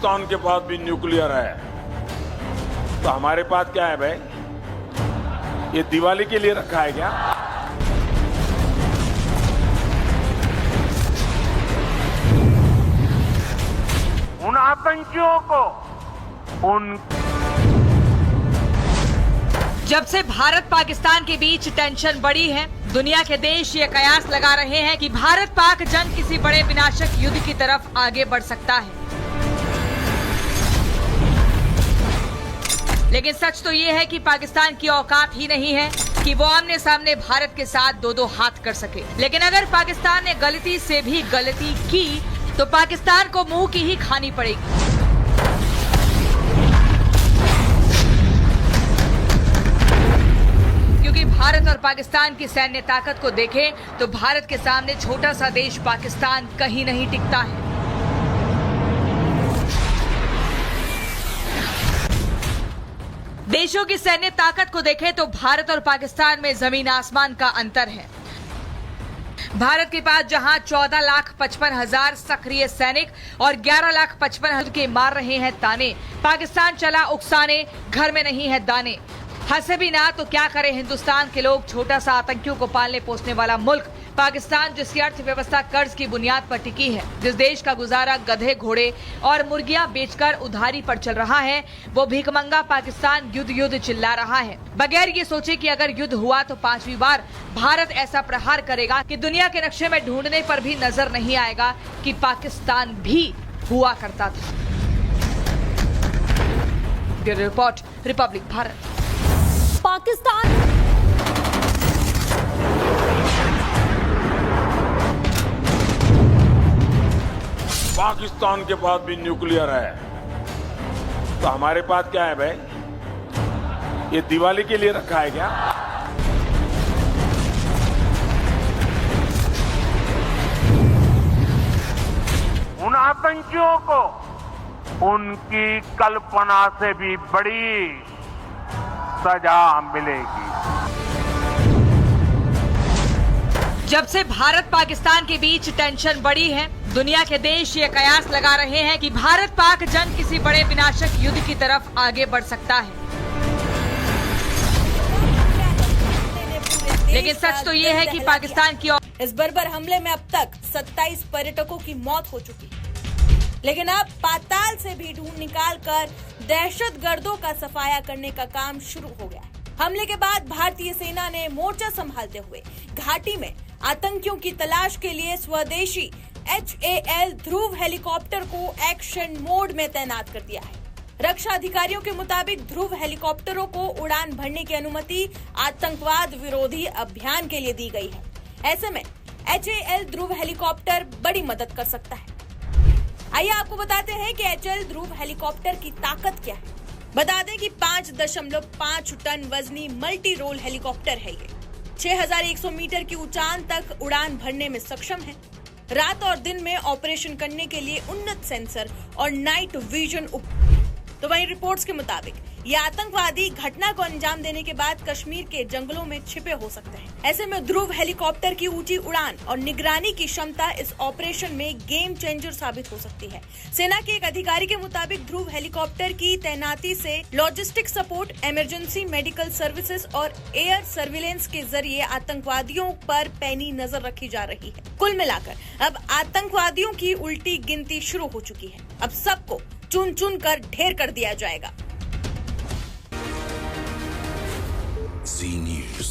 पाकिस्तान के पास भी न्यूक्लियर है, तो हमारे पास क्या है भाई? ये दिवाली के लिए रखा है क्या? उन आतंकियों को जब से भारत पाकिस्तान के बीच टेंशन बढ़ी है, दुनिया के देश ये कयास लगा रहे हैं कि भारत पाक जंग किसी बड़े विनाशक युद्ध की तरफ आगे बढ़ सकता है। लेकिन सच तो ये है कि पाकिस्तान की औकात ही नहीं है कि वो आमने सामने भारत के साथ दो दो हाथ कर सके। लेकिन अगर पाकिस्तान ने गलती से भी गलती की तो पाकिस्तान को मुंह की ही खानी पड़ेगी। क्योंकि भारत और पाकिस्तान की सैन्य ताकत को देखें तो भारत के सामने छोटा सा देश पाकिस्तान कहीं नहीं टिकता है। देशों की सैन्य ताकत को देखें तो भारत और पाकिस्तान में जमीन आसमान का अंतर है। भारत के पास जहां 14,55,000 सक्रिय सैनिक और 11,55,000 के मार रहे हैं ताने, पाकिस्तान चला उकसाने, घर में नहीं है दाने। हंसे भी ना तो क्या करे हिंदुस्तान के लोग, छोटा सा आतंकियों को पालने पोसने वाला मुल्क पाकिस्तान, जिसकी अर्थव्यवस्था कर्ज की बुनियाद पर टिकी है, जिस देश का गुजारा गधे घोड़े और मुर्गियां बेचकर उधारी पर चल रहा है, वो भीखमंगा पाकिस्तान युद्ध युद्ध चिल्ला रहा है, बगैर ये सोचे कि अगर युद्ध हुआ तो 5वीं बार भारत ऐसा प्रहार करेगा कि दुनिया के नक्शे में ढूंढने पर भी नजर नहीं आएगा कि पाकिस्तान भी हुआ करता था। Bureau report, Republic Bharat. Pakistan के पास भी न्यूक्लियर है, तो हमारे पास क्या है भाई? ये दिवाली के लिए रखा है क्या? उन आतंकियों को उनकी कल्पना से भी बड़ी सजा मिलेगी। जब से भारत पाकिस्तान के बीच टेंशन बढ़ी है, दुनिया के देश ये कयास लगा रहे हैं कि भारत पाक जंग किसी बड़े विनाशक युद्ध की तरफ आगे बढ़ सकता है। लेकिन सच तो ये है कि पाकिस्तान की इस बर्बर हमले में अब तक 27 पर्यटकों की मौत हो चुकी है। लेकिन अब पाताल से भी ढूंढ निकालकर दहशतगर्दों का सफाया करने का काम शुरू हो गया है। हमले के बाद भारतीय सेना ने मोर्चा संभालते हुए घाटी में आतंकियों की तलाश के लिए स्वदेशी HAL ध्रुव हेलीकॉप्टर को एक्शन मोड में तैनात कर दिया है। रक्षा अधिकारियों के मुताबिक ध्रुव हेलीकॉप्टरों को उड़ान भरने की अनुमति आतंकवाद विरोधी अभियान के लिए दी गई है। ऐसे में HAL ध्रुव हेलीकॉप्टर बड़ी मदद कर सकता है। आइए आपको बताते हैं कि HAL ध्रुव हेलीकॉप्टर की ताकत क्या है। बता दें कि 5.5 टन वजनी मल्टी रोल हेलीकॉप्टर है ये। 6,100 मीटर की ऊंचाई तक उड़ान भरने में सक्षम है। रात और दिन में ऑपरेशन करने के लिए उन्नत सेंसर और नाइट विजन तो वहीं रिपोर्ट्स के मुताबिक ये आतंकवादी घटना को अंजाम देने के बाद कश्मीर के जंगलों में छिपे हो सकते हैं। ऐसे में ध्रुव हेलीकॉप्टर की ऊंची उड़ान और निगरानी की क्षमता इस ऑपरेशन में गेम चेंजर साबित हो सकती है। सेना के एक अधिकारी के मुताबिक ध्रुव हेलीकॉप्टर की तैनाती से logistic support, emergency medical services और एयर सर्विलेंस के जरिए आतंकवादियों पर पैनी नजर रखी जा रही है। कुल मिलाकर अब आतंकवादियों की उल्टी गिनती शुरू हो चुकी है। अब सबको चुन चुन कर ढेर कर दिया जाएगा। Z News.